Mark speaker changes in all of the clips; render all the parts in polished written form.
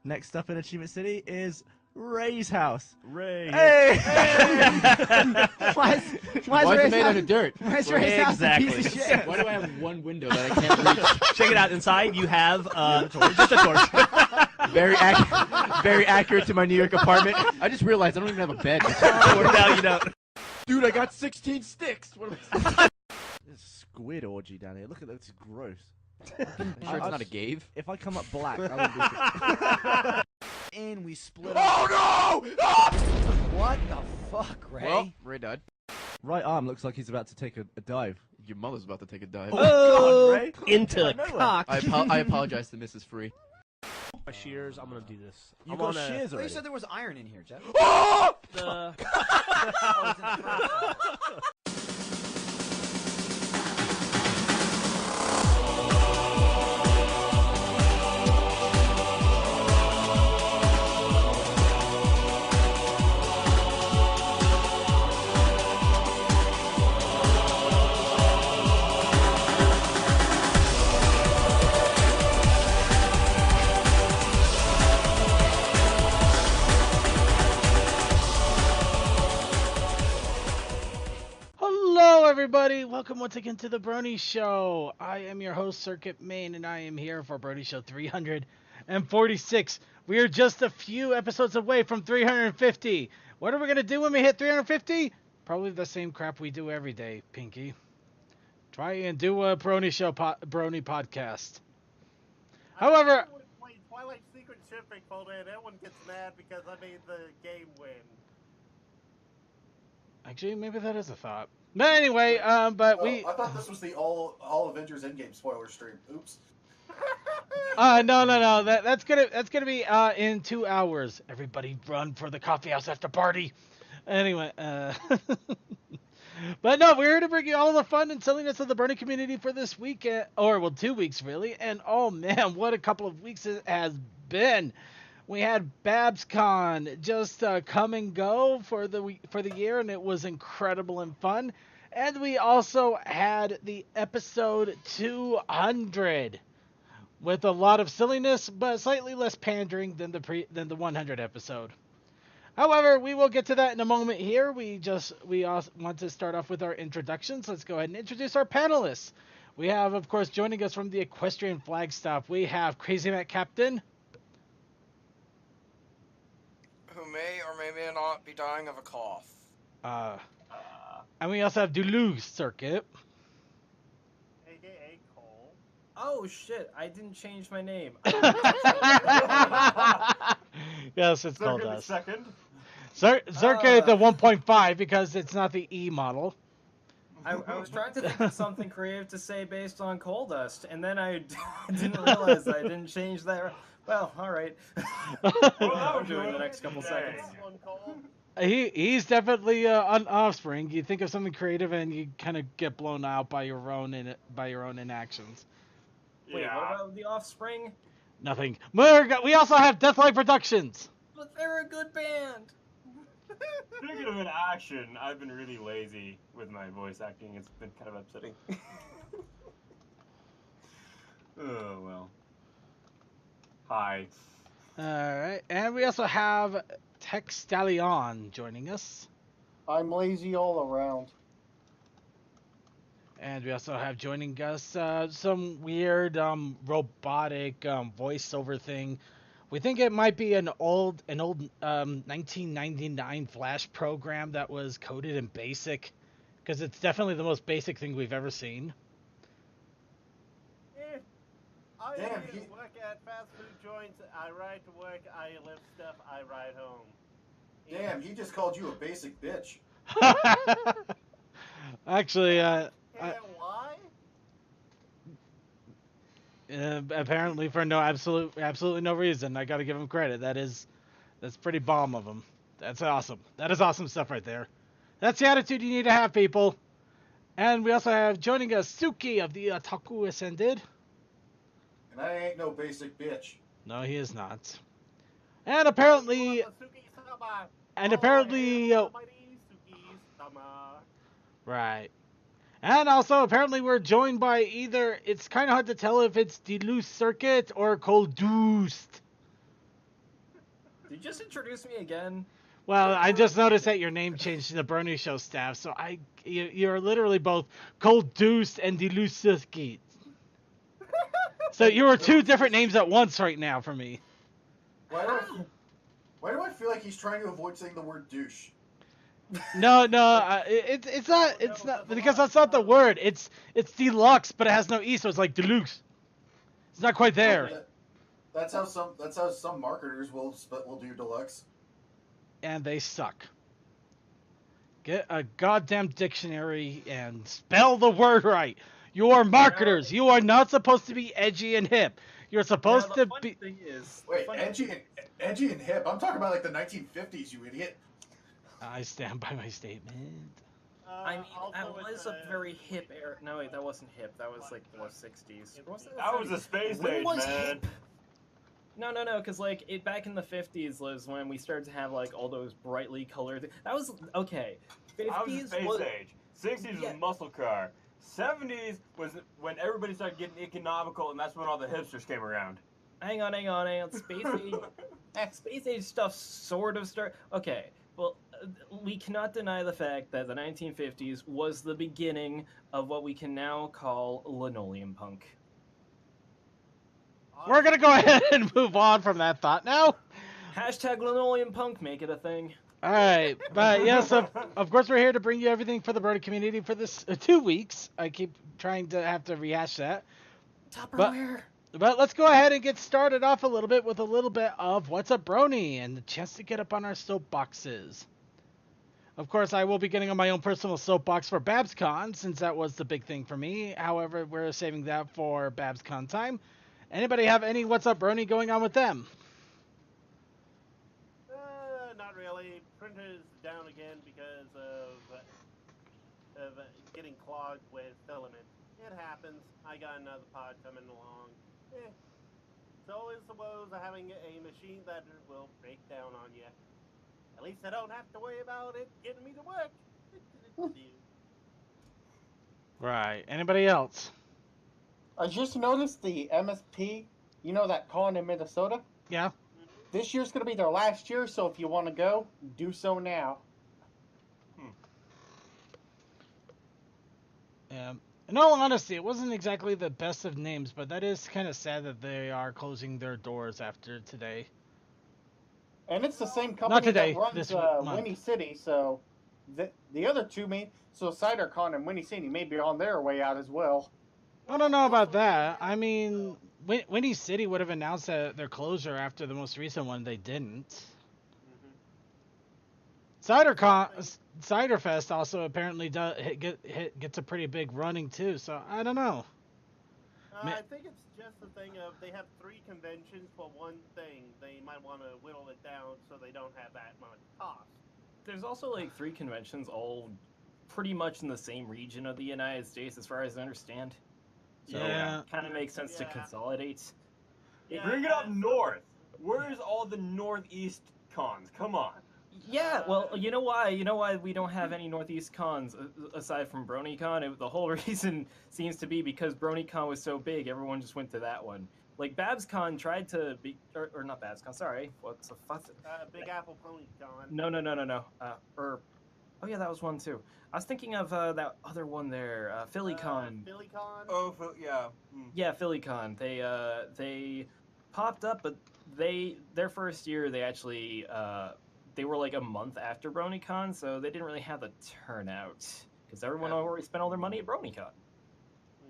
Speaker 1: Next up in Achievement City is Ray's house.
Speaker 2: Ray.
Speaker 1: Hey!
Speaker 3: Why is
Speaker 4: it made out of dirt?
Speaker 3: Why is Ray's house a piece of shit?
Speaker 4: Why do I have one window that I can't reach?
Speaker 2: Check it out. Inside, you have just a torch.
Speaker 4: Very accurate to my New York apartment. I just realized I don't even have a bed.
Speaker 2: Now you don't.
Speaker 4: Dude, I got 16 sticks. What am I
Speaker 1: There's a squid orgy down here. Look at that. It's gross.
Speaker 4: sure it's not a cave?
Speaker 1: If I come up black, I would be And we split up.
Speaker 4: Oh no! Ah!
Speaker 3: What the fuck, Ray?
Speaker 4: Well, Ray died.
Speaker 1: Right arm looks like he's about to take a dive.
Speaker 4: Your mother's about to take a dive.
Speaker 2: Oh,
Speaker 1: God, Ray.
Speaker 2: into
Speaker 1: I know
Speaker 2: cock.
Speaker 4: I apologize to Mrs. Free.
Speaker 2: My shears. I'm gonna do this.
Speaker 1: You
Speaker 2: I'm
Speaker 1: got
Speaker 2: on
Speaker 1: shears
Speaker 3: You
Speaker 1: already.
Speaker 3: said there was iron in here, Jeff.
Speaker 4: Oh!
Speaker 2: the.
Speaker 3: Oh, it's in the front.
Speaker 5: Hello, everybody. Welcome once again to the Brony Show. I am your host, Circuit Main, and I am here for Brony Show 346. We are just a few episodes away from 350. What are we going to do when we hit 350? Probably the same crap we do every day, Pinky. Try and do a Brony Show Brony podcast. However,
Speaker 6: When Twilight Secret Shipping fold in, everyone gets mad because I made the game win.
Speaker 5: actually, maybe that is a thought. But anyway, but we...
Speaker 7: I thought this was the all Avengers Endgame spoiler stream. Oops.
Speaker 5: No. That's gonna be in 2 hours. Everybody run for the coffee house after party. Anyway, but no, we're here to bring you all the fun and silliness of the Brony community for this week, 2 weeks really. And oh man, what a couple of weeks it has been. We had BabsCon just come and go for the year, and it was incredible and fun. And we also had the episode 200 with a lot of silliness, but slightly less pandering than the 100 episode. However, we will get to that in a moment here. We also want to start off with our introductions. Let's go ahead and introduce our panelists. We have, of course, joining us from the Equestrian Flagstaff, we have Crazy Matt Captain,
Speaker 8: who may or may not be dying of a cough.
Speaker 5: and we also have Duluth Circuit.
Speaker 6: AKA Cole.
Speaker 9: Oh shit, I didn't change my name.
Speaker 5: Yes, it's called
Speaker 7: Circuit
Speaker 5: us.
Speaker 7: second.
Speaker 5: Circuit the 1.5 because it's not the E model.
Speaker 9: I was trying to think of something creative to say based on coal dust, and then I didn't realize I didn't change that. Well, alright. I'm doing the next couple seconds.
Speaker 6: One Cole.
Speaker 5: He's definitely an offspring. You think of something creative and you kind of get blown out by your own inactions.
Speaker 9: Wait, what about the Offspring?
Speaker 5: Nothing. We also have Deathlight Productions.
Speaker 9: But they're a good band!
Speaker 10: Speaking of an action, I've been really lazy with my voice acting. It's been kind of upsetting. Oh, well. Hi.
Speaker 5: Alright, and we also have Tech Stallion joining us.
Speaker 7: I'm lazy all around.
Speaker 5: And we also have joining us some weird robotic voiceover thing. We think it might be an old 1999 Flash program that was coded in BASIC, because it's definitely the most basic thing we've ever seen.
Speaker 6: I
Speaker 7: Damn,
Speaker 6: work at fast food joints. I ride to work. I lift stuff. I ride home.
Speaker 7: Damn, he just called you a basic bitch.
Speaker 5: Actually,
Speaker 6: Why?
Speaker 5: apparently for absolutely no reason. I gotta give him credit. That's pretty bomb of him. That's awesome. That is awesome stuff right there. That's the attitude you need to have, people. And we also have joining us Suki of the Otaku Ascended.
Speaker 7: And I ain't no basic bitch.
Speaker 5: No, he is not. And apparently, right. And also, apparently, we're joined by either, it's kind of hard to tell if it's Duluth Circuit or Coldoost.
Speaker 9: Did you just introduce me again?
Speaker 5: Well, I just noticed that your name changed to the Brony Show staff, so you're literally both Cold Deuce and Delusiski. So you were two different names at once right now for me.
Speaker 7: Why do I feel like he's trying to avoid saying the word douche?
Speaker 5: No, it's not because that's not the word. It's deluxe, but it has no e, so it's like deluxe. It's not quite there.
Speaker 7: That's how some marketers will do deluxe.
Speaker 5: And they suck. Get a goddamn dictionary and spell the word right. You are marketers. You are not supposed to be edgy and hip. You're supposed to be.
Speaker 9: Thing is,
Speaker 7: wait, edgy and hip. I'm talking about like the 1950s, you idiot.
Speaker 5: I stand by my statement.
Speaker 9: I mean, that was a very hip era. No, wait, that wasn't hip. That was like the 60s.
Speaker 10: That was the space age, man.
Speaker 9: Hip? No, because like back in the 50s was when we started to have like all those brightly colored. That was okay. 50s
Speaker 10: that was the space age. 60s was muscle car. 70s was when everybody started getting economical, and that's when all the hipsters came around.
Speaker 9: Hang on. Space age. Space age stuff sort of start. Okay, well, we cannot deny the fact that the 1950s was the beginning of what we can now call linoleum punk.
Speaker 5: We're gonna go ahead and move on from that thought now.
Speaker 9: Hashtag linoleum punk, make it a thing.
Speaker 5: All right, but yes, of course we're here to bring you everything for the Brony community for this 2 weeks. I keep trying to have to rehash that.
Speaker 9: Tupperware.
Speaker 5: But let's go ahead and get started off a little bit with a little bit of What's Up Brony and the chance to get up on our soapboxes. Of course, I will be getting on my own personal soapbox for BabsCon, since that was the big thing for me. However, we're saving that for BabsCon time. Anybody have any What's Up Brony going on with them?
Speaker 6: Not really. Printer's down again because of getting clogged with filament. It happens. I got another pod coming along. It's always the woes of having a machine that will break down on you. At least I don't have to worry about it getting me to work.
Speaker 5: Right. Anybody else?
Speaker 11: I just noticed the MSP, you know that con in Minnesota?
Speaker 5: Yeah.
Speaker 11: This year's going to be their last year, so if you want to go, do so now.
Speaker 5: In all honesty, it wasn't exactly the best of names, but that is kind of sad that they are closing their doors after today.
Speaker 11: And it's the same company that runs
Speaker 5: this
Speaker 11: Winnie City, so the other two so CiderCon and Winnie City may be on their way out as well.
Speaker 5: I don't know about that. I mean, Winnie City would have announced their closure after the most recent one. They didn't. Ciderfest also apparently gets a pretty big running too. So I don't know.
Speaker 6: I think it's just the thing of they have 3 conventions for one thing. They might want to whittle it down so they don't have that much cost.
Speaker 9: There's also like 3 conventions all pretty much in the same region of the United States, as far as I understand. So it kind of makes sense to consolidate.
Speaker 10: Bring it up north. Where's all the northeast cons? Come on.
Speaker 9: Yeah, well, you know why we don't have any Northeast cons aside from BronyCon? The whole reason seems to be because BronyCon was so big, everyone just went to that one. Like BabsCon tried to be, or not BabsCon, sorry. What's the fuck?
Speaker 6: Big Apple PonyCon.
Speaker 9: No. Oh yeah, that was one too. I was thinking of that other one there, PhillyCon.
Speaker 6: PhillyCon.
Speaker 10: Oh, yeah.
Speaker 9: Yeah, PhillyCon. They popped up, but their first year they actually they were like a month after BronyCon, so they didn't really have the turnout because everyone already spent all their money at BronyCon.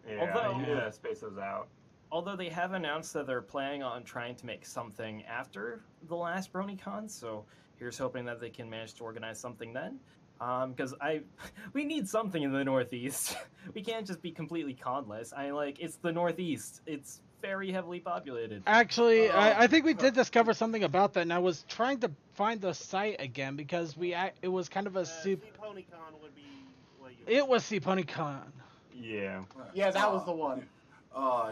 Speaker 10: Yeah, space those out.
Speaker 9: Although they have announced that they're planning on trying to make something after the last BronyCon, so here's hoping that they can manage to organize something then. Because we need something in the Northeast. We can't just be completely conless. It's the Northeast. It's very heavily populated.
Speaker 5: Actually, I think we did discover something about that, and I was trying to find the site again because it was kind of a
Speaker 6: CPonyCon would be.
Speaker 5: It was CPonyCon.
Speaker 10: Yeah.
Speaker 11: Yeah, that was the one.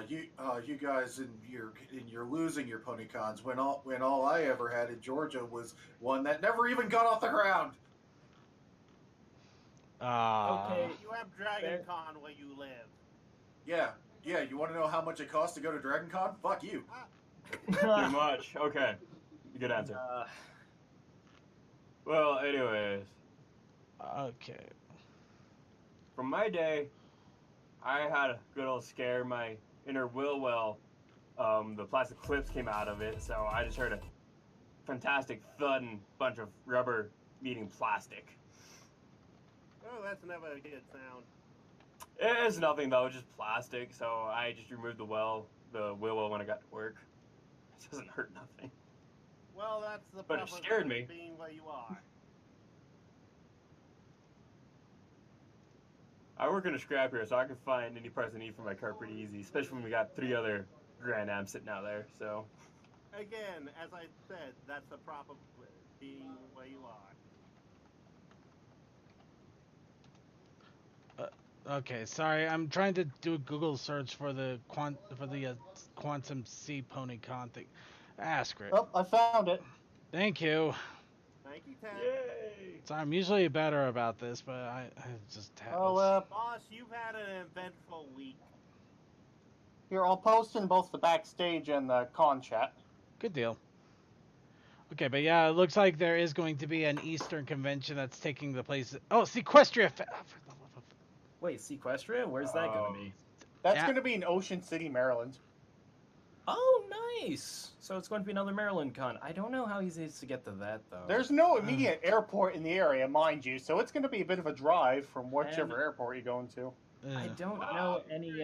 Speaker 7: You guys and you're losing your PonyCons when all I ever had in Georgia was one that never even got off the ground.
Speaker 6: Okay, you have DragonCon where you live.
Speaker 7: Yeah. You want to know how much it costs to go to DragonCon? Fuck you.
Speaker 10: Too much. Okay. Good answer.
Speaker 9: Uh,
Speaker 10: Well, anyways,
Speaker 5: Okay.
Speaker 10: from my day, I had a good old scare. My inner Wilwell, the plastic clips came out of it, so I just heard a fantastic thud and bunch of rubber meeting plastic.
Speaker 6: Oh, that's never a good sound.
Speaker 10: It's nothing though, just plastic. So I just removed the wheel well when I got to work. It doesn't hurt nothing.
Speaker 6: Well, that's the
Speaker 10: But it
Speaker 6: problem
Speaker 10: scared
Speaker 6: of
Speaker 10: me.
Speaker 6: being where you are.
Speaker 10: I work in a scrapyard, so I can find any parts I need for my car pretty easy, especially when we got 3 other Grand Ams sitting out there. So
Speaker 6: Again, as I said, that's the problem with being where you are.
Speaker 5: Okay, sorry. I'm trying to do a Google search for the Quantum C PonyCon thing. Screw it.
Speaker 11: Oh, I found it.
Speaker 5: Thank you.
Speaker 6: Thank you, Ted.
Speaker 10: yay!
Speaker 5: So I'm usually better about this, but I just have.
Speaker 11: Oh,
Speaker 6: Boss, you've had an eventful week.
Speaker 11: here, I'll post in both the backstage and the con chat.
Speaker 5: Good deal. Okay, but yeah, it looks like there is going to be an Eastern convention that's taking the place. Oh, Sequestria.
Speaker 9: wait, Sequestria? Where's that going to be?
Speaker 11: That's
Speaker 5: Yeah.
Speaker 11: going to be in Ocean City, Maryland.
Speaker 9: Oh, nice. So it's going to be another Maryland con. I don't know how easy it is to get to that, though.
Speaker 11: There's no immediate airport in the area, mind you, so it's going to be a bit of a drive from whichever
Speaker 9: And-
Speaker 11: airport you're going to.
Speaker 9: I don't know any.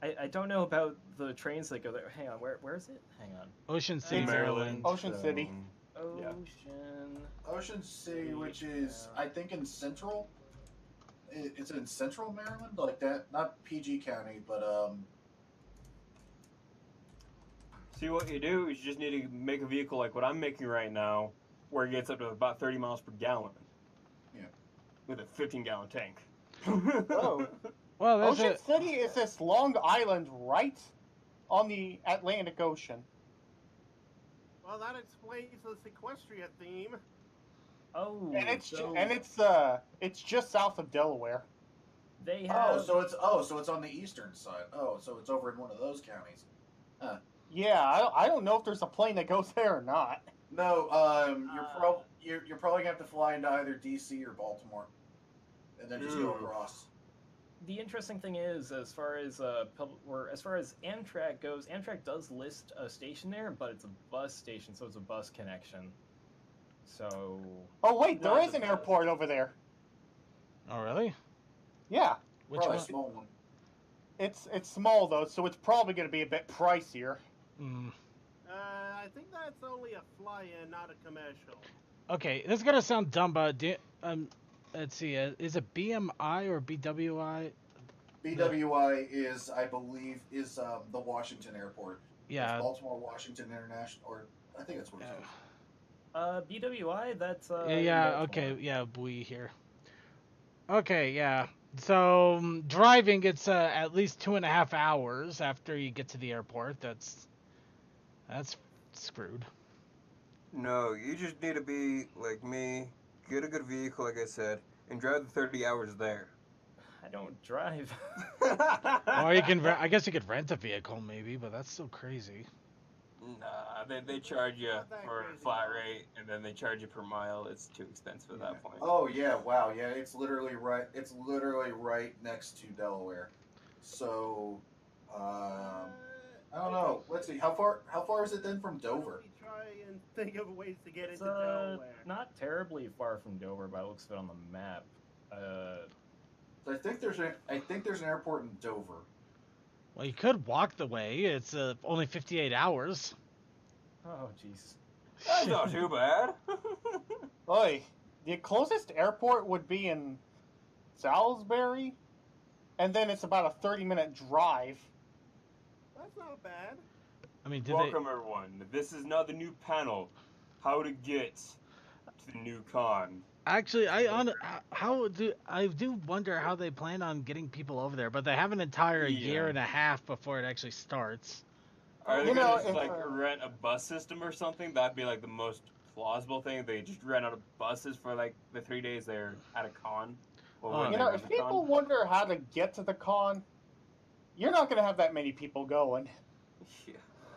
Speaker 9: I don't know about the trains that go there. Hang on, where is it? Hang on.
Speaker 5: Ocean City,
Speaker 10: Maryland.
Speaker 11: Ocean City.
Speaker 10: Yeah.
Speaker 9: Ocean.
Speaker 7: Ocean City, which is I think in central. It's in central Maryland, like that. Not PG County, but
Speaker 10: See, what you do is you just need to make a vehicle like what I'm making right now, where it gets up to about 30 miles per gallon.
Speaker 7: Yeah.
Speaker 10: With a 15-gallon tank.
Speaker 11: Oh.
Speaker 5: Well, that's
Speaker 11: Ocean
Speaker 5: it.
Speaker 11: City is this Long Island right on the Atlantic Ocean.
Speaker 6: Well, that explains the Sequestria theme.
Speaker 9: Oh,
Speaker 11: And
Speaker 9: so
Speaker 11: it's just south of Delaware.
Speaker 9: they have.
Speaker 7: so it's on the eastern side. Oh, so it's over in one of those counties.
Speaker 11: Yeah, I don't know if there's a plane that goes there or not.
Speaker 7: No, you're probably gonna have to fly into either DC or Baltimore, and then just go across.
Speaker 9: The interesting thing is, as far as Amtrak goes, Amtrak does list a station there, but it's a bus station, so it's a bus connection. So.
Speaker 11: Oh wait, there
Speaker 10: Not
Speaker 11: is
Speaker 10: the
Speaker 11: an
Speaker 10: best.
Speaker 11: airport over there.
Speaker 5: Oh, really?
Speaker 11: Yeah,
Speaker 5: Which
Speaker 7: Probably
Speaker 5: one?
Speaker 7: a small one.
Speaker 11: it's small though, so it's probably going to be a bit pricier.
Speaker 6: I think that's only a fly-in, not a commercial.
Speaker 5: Okay, this is gonna sound dumb, but let's see. Is it BMI or BWI?
Speaker 7: BWI is, I believe, the Washington Airport.
Speaker 5: Yeah.
Speaker 7: It's Baltimore Washington International, or I think that's what it is.
Speaker 9: BWI, that's
Speaker 5: Yeah.
Speaker 9: Baltimore.
Speaker 5: Okay. Yeah. We here. Okay. Yeah. So driving, it's at least 2.5 hours after you get to the airport. That's screwed.
Speaker 8: No, you just need to be like me, get a good vehicle, like I said, and drive the 30 hours there.
Speaker 9: I don't drive.
Speaker 5: Or you can. I guess you could rent a vehicle, maybe, but that's still crazy.
Speaker 10: Nah, they charge you
Speaker 6: Not that
Speaker 10: for a
Speaker 6: crazy.
Speaker 10: flat rate, and then they charge you per mile. It's too expensive at that point.
Speaker 7: Oh yeah, wow, yeah, it's literally right. It's literally right next to Delaware. So, I don't know. Let's see. How far is it then from Dover?
Speaker 6: Let me try and think of ways to get
Speaker 9: It's
Speaker 6: into Delaware.
Speaker 9: not terribly far from Dover by the looks of it on the map.
Speaker 7: I think there's an airport in Dover.
Speaker 5: Well, you could walk the way. It's only 58 hours.
Speaker 9: Oh, jeez.
Speaker 10: That's not too bad.
Speaker 11: Oi, the closest airport would be in Salisbury, and then it's about a 30-minute drive.
Speaker 6: That's not bad.
Speaker 5: I mean, did
Speaker 10: Welcome, everyone. This is now the new panel. How to get to the new con.
Speaker 5: Actually, I do wonder how they plan on getting people over there, but they have an entire year
Speaker 10: Yeah.
Speaker 5: and a half before it actually starts.
Speaker 10: Are they
Speaker 11: You know,
Speaker 10: gonna just,
Speaker 11: if,
Speaker 10: rent a bus system or something? That'd be like the most plausible thing. They just rent out buses for like the 3 days they're at a con. Or when
Speaker 11: You
Speaker 10: they
Speaker 11: know,
Speaker 10: run
Speaker 11: if
Speaker 10: the con.
Speaker 11: people wonder how to get to the con, you're not going to have that many people going.
Speaker 10: Yeah.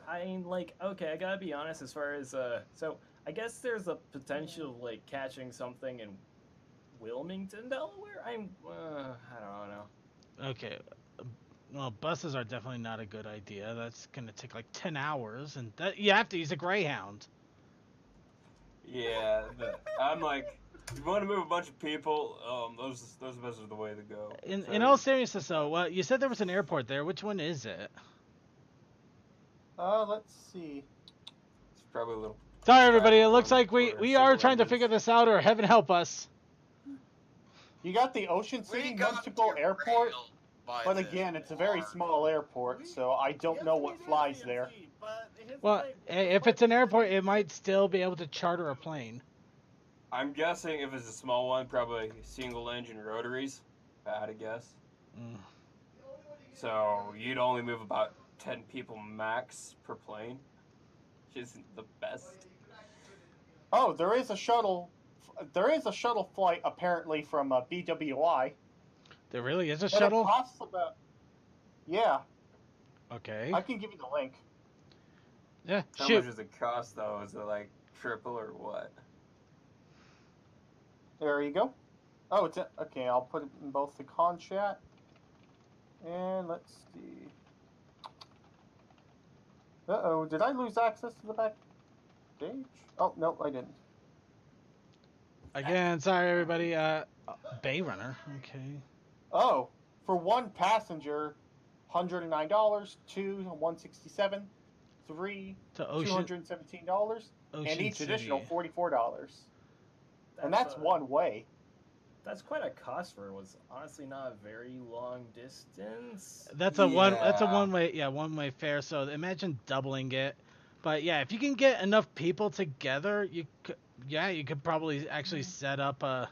Speaker 9: I mean, like, okay, I gotta be honest as far as, so I guess there's a potential of, like, catching something in Wilmington, Delaware? I don't know.
Speaker 5: Okay. Well, buses are definitely not a good idea. That's gonna take like 10 hours, and you have to use a Greyhound.
Speaker 10: Yeah, I'm like, if you want to move a bunch of people, those buses are the way to go.
Speaker 5: In all seriousness, though, well, you said there was an airport there. Which one is it?
Speaker 11: Let's see.
Speaker 10: It's probably a little.
Speaker 5: Sorry, everybody. It looks like we are trying to figure this out, or heaven help us.
Speaker 11: You got the Ocean City Municipal Airport, but again, it's a very small airport, so I don't know what flies there.
Speaker 5: Well, if it's an airport, it might still be able to charter a plane.
Speaker 10: I'm guessing if it's a small one, probably single-engine rotaries, if I had to guess.
Speaker 5: Mm.
Speaker 10: So you'd only move about 10 people max per plane, which isn't the best.
Speaker 11: Oh, there is a shuttle. There is a shuttle flight apparently from BWI.
Speaker 5: There really is a
Speaker 11: But
Speaker 5: shuttle?
Speaker 11: it costs about. Yeah.
Speaker 5: Okay.
Speaker 11: I can give you the link.
Speaker 5: Yeah.
Speaker 10: How
Speaker 5: Shoot.
Speaker 10: much does it cost, though? Is it like triple or what?
Speaker 11: There you go. Oh, it's okay. I'll put it in both the con chat. And let's see. Uh-oh, did I lose access to the back page? Oh, no, I didn't.
Speaker 5: Again, sorry, everybody. Bay Runner. Okay.
Speaker 11: Oh, for one passenger, $109, two, $167, three,
Speaker 5: To Ocean-
Speaker 11: $217, and
Speaker 5: Ocean
Speaker 11: each
Speaker 5: City.
Speaker 11: additional $44. And that's one way.
Speaker 9: That's quite a cost for what's honestly not a very long distance.
Speaker 5: That's a one way. Yeah, one way fare. So imagine doubling it. But yeah, if you can get enough people together, you could probably actually set up a.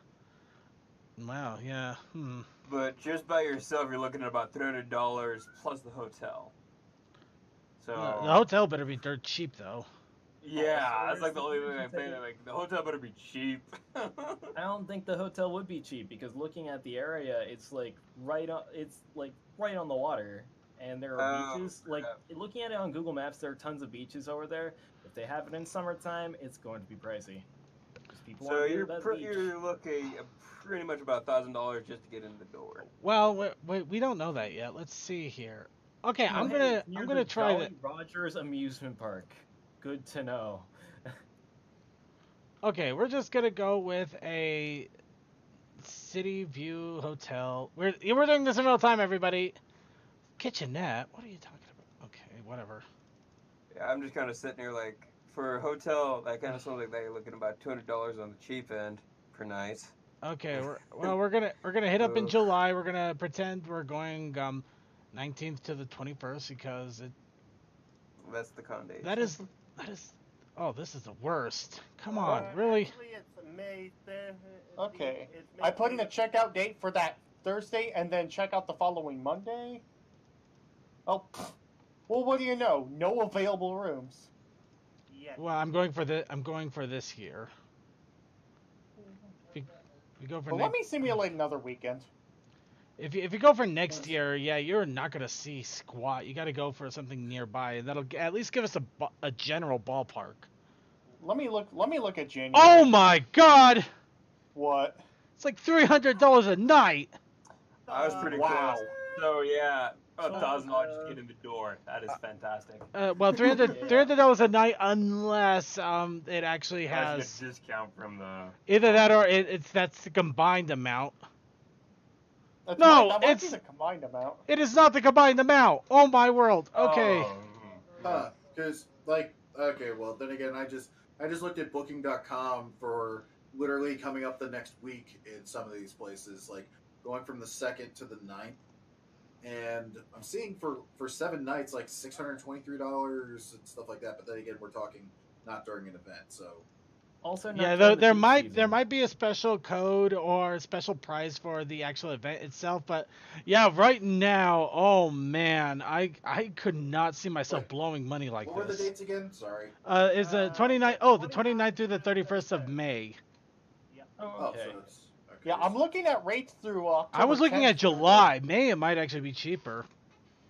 Speaker 5: Wow. Yeah.
Speaker 10: But just by yourself, you're looking at about $300 plus the hotel. So
Speaker 5: The hotel better be dirt cheap though.
Speaker 10: yeah, that's like the only thing I think. Like the hotel better be cheap.
Speaker 9: I don't think the hotel would be cheap because looking at the area, it's like right on the water, and there are beaches. Like looking at it on Google Maps, there are tons of beaches over there. If they have it in summertime, it's going to be pricey.
Speaker 10: So you're looking at pretty much about $1,000 just to get in the door.
Speaker 5: Well, we don't know that yet. Let's see here. Okay, I'm gonna try that.
Speaker 9: Rogers Amusement Park. Good to know.
Speaker 5: Okay, we're just gonna go with a City View Hotel. We're doing this in real time, everybody. Kitchenette? What are you talking about? Okay, whatever.
Speaker 10: Yeah, I'm just kind of sitting here like, for a hotel, that kind of sounds like they're looking about $200 on the cheap end per night.
Speaker 5: Okay, we're gonna hit up in July. We're gonna pretend we're going 19th to the 21st because
Speaker 10: that's the con date.
Speaker 5: That is. Oh, this is the worst. Come on, really?
Speaker 6: Actually, it's May 5th.
Speaker 11: Okay.
Speaker 6: It's May
Speaker 11: I put in a
Speaker 6: 5th.
Speaker 11: checkout date for that Thursday and then check out the following Monday. Oh, well, what do you know? No available rooms.
Speaker 6: Yeah.
Speaker 5: Well, I'm going for this year. We go for.
Speaker 11: Well, let me simulate another weekend.
Speaker 5: If you go for next year, yeah, you're not gonna see squat. You got to go for something nearby, and that'll at least give us a general ballpark.
Speaker 11: Let me look at January.
Speaker 5: Oh my God!
Speaker 11: What?
Speaker 5: It's like $300 a night.
Speaker 10: I was pretty
Speaker 11: Wow.
Speaker 10: close. So yeah, $1,000 to get in the door. That is fantastic.
Speaker 5: Well, $300 a night unless it actually
Speaker 10: That's
Speaker 5: has
Speaker 10: a discount from the.
Speaker 5: either that or that's the combined amount.
Speaker 11: That
Speaker 5: No,
Speaker 11: might
Speaker 5: it's
Speaker 11: be the combined amount.
Speaker 5: It is not the combined amount. Oh my world. Okay.
Speaker 7: Because okay, well then again, I just looked at Booking.com for literally coming up the next week in some of these places, like going from the 2nd to the 9th, and I'm seeing for 7 nights like $623 and stuff like that. But then again, we're talking not during an event, so.
Speaker 9: Also,
Speaker 5: Yeah, there might be a special code or a special price for the actual event itself, but yeah, right now, oh man, I could not see myself blowing money like
Speaker 7: What were the
Speaker 5: this.
Speaker 7: dates again? Sorry.
Speaker 5: Is the 29th? Oh, the 29th through the 31st of May.
Speaker 11: Oh,
Speaker 7: okay. So it's, okay.
Speaker 11: Yeah, I'm looking at rates through October
Speaker 5: I was looking
Speaker 11: 10th
Speaker 5: at July. May it might actually be cheaper.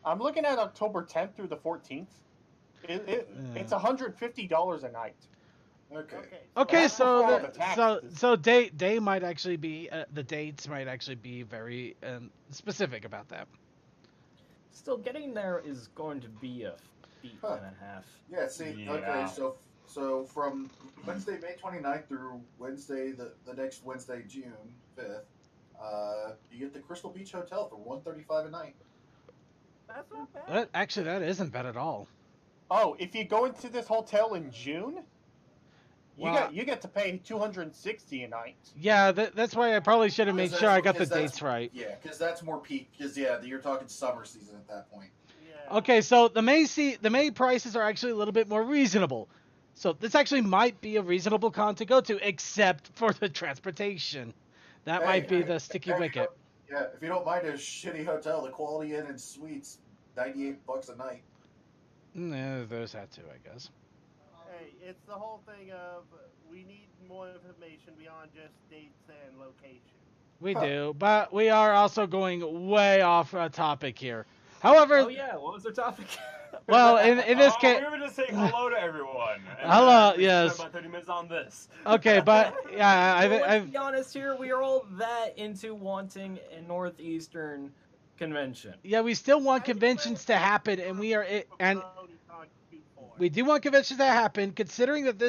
Speaker 11: I'm looking at October 10th through the 14th. It's $150 a night.
Speaker 7: Okay.
Speaker 5: Okay,
Speaker 11: That's
Speaker 5: so
Speaker 11: before all
Speaker 5: the,
Speaker 11: the taxes.
Speaker 5: so day might actually be the dates might actually be very specific about that.
Speaker 9: Still, getting there is going to be a feat and a half.
Speaker 7: Yeah, see,
Speaker 10: Yeah.
Speaker 7: okay, so from Wednesday, May 29th through Wednesday, the next Wednesday, June 5th, you get the Crystal Beach Hotel for $135 a night.
Speaker 6: That's not bad.
Speaker 5: That isn't bad at all.
Speaker 11: Oh, if you go into this hotel in June,
Speaker 5: Well-
Speaker 11: you get to pay $260 a night.
Speaker 5: Yeah, that's why I probably should have made
Speaker 7: Because
Speaker 5: sure I got the
Speaker 7: because that's-
Speaker 5: dates right.
Speaker 7: Yeah, because that's more peak. Because you're talking summer season at that point.
Speaker 6: Yeah.
Speaker 5: Okay, so the May prices are actually a little bit more reasonable. So this actually might be a reasonable con to go to, except for the transportation. That
Speaker 7: Hey,
Speaker 5: might be
Speaker 7: hey,
Speaker 5: the sticky
Speaker 7: hey,
Speaker 5: wicket.
Speaker 7: Yeah, if you don't mind a shitty hotel, the Quality Inn and Suites, $98 a night.
Speaker 5: Yeah, there's that too, I guess.
Speaker 6: Hey, it's the whole thing of we need more information beyond just dates and location.
Speaker 5: We do, but we are also going way off topic here. However,
Speaker 9: Oh yeah, what was their topic?
Speaker 5: well, in this case,
Speaker 10: we were just saying hello to everyone. And
Speaker 5: Hello,
Speaker 10: then we
Speaker 5: yes.
Speaker 10: spent about 30 minutes on this.
Speaker 5: okay, but yeah,
Speaker 9: Well, let's
Speaker 5: I've
Speaker 9: be honest here. We are all that into wanting a northeastern convention.
Speaker 5: yeah, we still want conventions to happen, and we do want conventions to happen. Considering that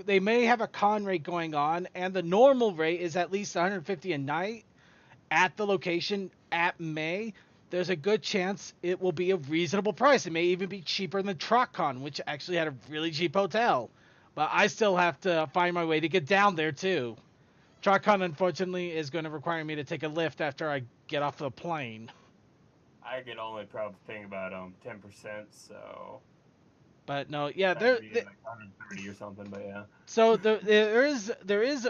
Speaker 5: they may have a con rate going on, and the normal rate is at least 150 a night at the location at May. There's a good chance it will be a reasonable price. It may even be cheaper than TrotCon, which actually had a really cheap hotel. But I still have to find my way to get down there too. TrotCon, unfortunately, is going to require me to take a lift after I get off the plane.
Speaker 10: I could only probably think about 10%, so
Speaker 5: But no, yeah,
Speaker 10: that'd be like 130 or something. But yeah.
Speaker 5: So there is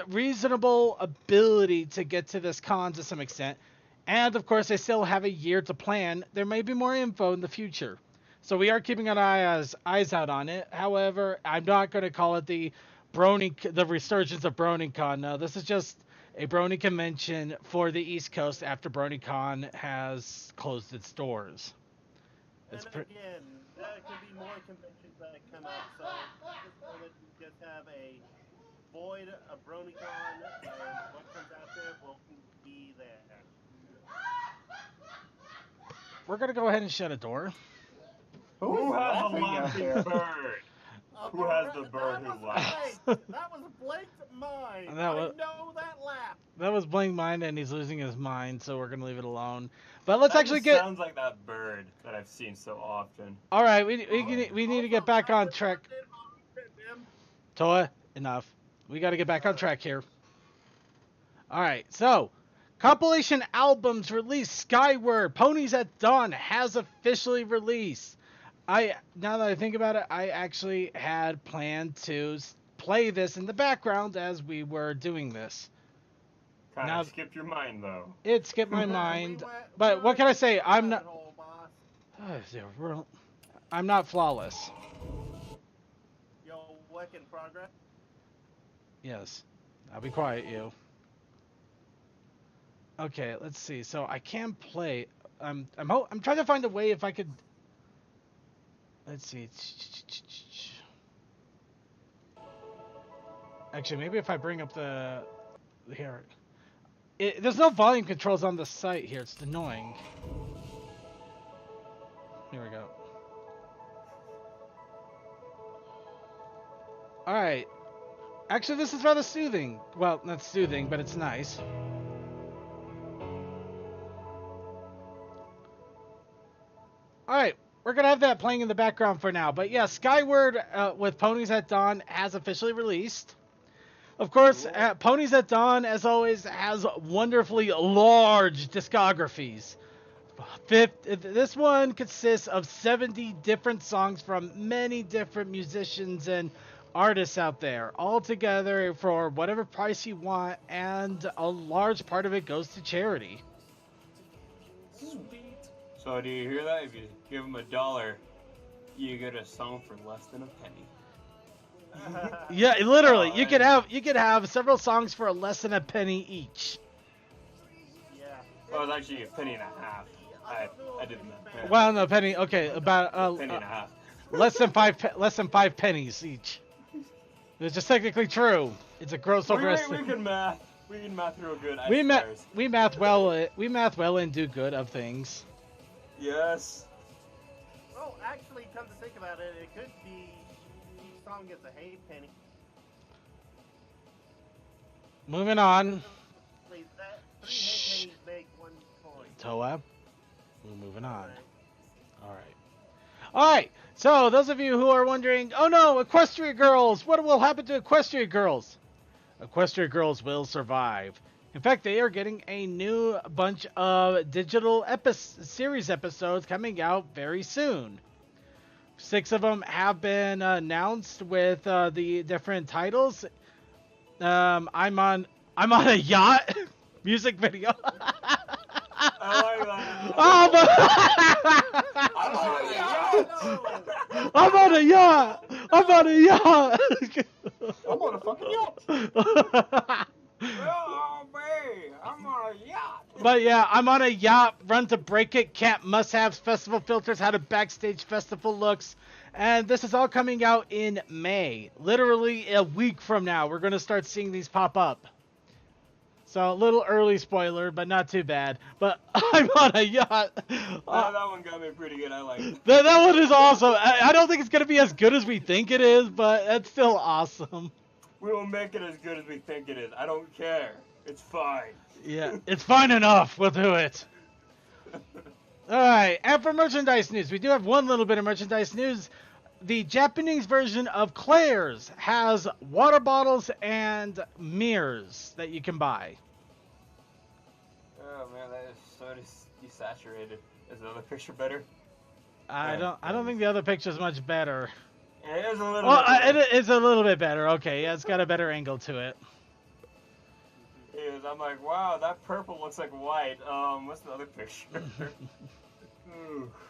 Speaker 5: reasonable ability to get to this con to some extent, and of course I still have a year to plan. There may be more info in the future, so we are keeping an eyes out on it. However, I'm not going to call it the resurgence of BronyCon. No, this is just a Brony convention for the East Coast after BronyCon has closed its doors.
Speaker 6: And again, there could be more conventions that come up, so at this moment we just have a void of BronyCon, and what comes after will be there.
Speaker 5: We're gonna go ahead and shut a door.
Speaker 10: Who has a
Speaker 11: laughing out
Speaker 10: laughing
Speaker 11: there?
Speaker 10: bird? Who has the bird who laughs?
Speaker 6: That was Blake's mind.
Speaker 5: That
Speaker 6: I
Speaker 5: was-
Speaker 6: know that laugh.
Speaker 5: That was Bling Mind, and he's losing his mind, so we're gonna leave it alone. But let's
Speaker 10: That
Speaker 5: actually
Speaker 10: just
Speaker 5: get.
Speaker 10: sounds like that bird that I've seen so often.
Speaker 5: All right, we need to get back on track. Toa, enough. We got to get back on track here. All right, so compilation albums released. Skyward Ponies at Dawn has officially released. Now that I think about it, I actually had planned to play this in the background as we were doing this.
Speaker 10: Kind
Speaker 5: Now-
Speaker 10: of skipped your mind though.
Speaker 5: It skipped my mind, but what can I say? I'm not. I'm not flawless.
Speaker 6: Yo, work in progress.
Speaker 5: Yes. I'll be quiet, you. Okay, let's see. So I can play. I'm trying to find a way if I could. Let's see. Actually, maybe if I bring up here. There's no volume controls on the site here. It's annoying. Here we go. All right. Actually, this is rather soothing. Well, not soothing, but it's nice. Alright, we're going to have that playing in the background for now. But yeah, Skyward with Ponies at Dawn has officially released. Of course, Ponies at Dawn, as always, has wonderfully large discographies. This one consists of 70 different songs from many different musicians and artists out there, all together for whatever price you want, and a large part of it goes to charity.
Speaker 10: So do you hear that? If you give them $1, you get a song for less than a penny.
Speaker 5: Yeah, literally, you could have several songs for less than a penny each.
Speaker 6: Yeah.
Speaker 10: Well, it's actually a penny and a half. I did the math.
Speaker 5: Well, no, penny. Okay, about
Speaker 10: penny and a half.
Speaker 5: less than five pennies each. It's just technically true. It's a gross
Speaker 10: We
Speaker 5: overestimate.
Speaker 10: can math. We can math real good. I
Speaker 5: We
Speaker 10: swears.
Speaker 5: math well. We math well and do good of things.
Speaker 10: Yes.
Speaker 6: Well, actually, come to think about it, it could be each song gets a halfpenny.
Speaker 5: Moving on.
Speaker 6: Please, that 3 halfpennies make 1 coin.
Speaker 5: Toa. We're moving on. All right. So those of you who are wondering, oh no, Equestria Girls, what will happen to Equestria Girls? Equestria Girls will survive. In fact, they are getting a new bunch of digital series episodes coming out very soon. 6 of them have been announced with the different titles. I'm on a yacht music video.
Speaker 10: I like that.
Speaker 5: I'm on a yacht. I'm on a yacht.
Speaker 11: I'm on a fucking yacht.
Speaker 10: Oh, man, I'm on a yacht.
Speaker 5: But yeah, I'm on a yacht. Run to break it. Cat must-haves. Festival filters. How to backstage festival looks. And this is all coming out in May. Literally a week from now, we're going to start seeing these pop up. So a little early spoiler, but not too bad. But I'm on a yacht.
Speaker 10: That one got me pretty good. I like it.
Speaker 5: That one is awesome. I don't think it's going to be as good as we think it is, but it's still awesome.
Speaker 10: We will make it as good as we think it is. I don't care. It's fine.
Speaker 5: Yeah, it's fine enough. We'll do it. Alright, and for merchandise news, we do have one little bit of merchandise news. The Japanese version of Claire's has water bottles and mirrors that you can buy.
Speaker 10: Oh man, that is so desaturated. Is the other picture better?
Speaker 5: I don't think the other picture is much better.
Speaker 10: It is a little
Speaker 5: Well,
Speaker 10: bit
Speaker 5: it's a little bit better. Okay, yeah, it's got a better angle to it.
Speaker 10: I'm like, wow, that purple looks like white. What's the other picture?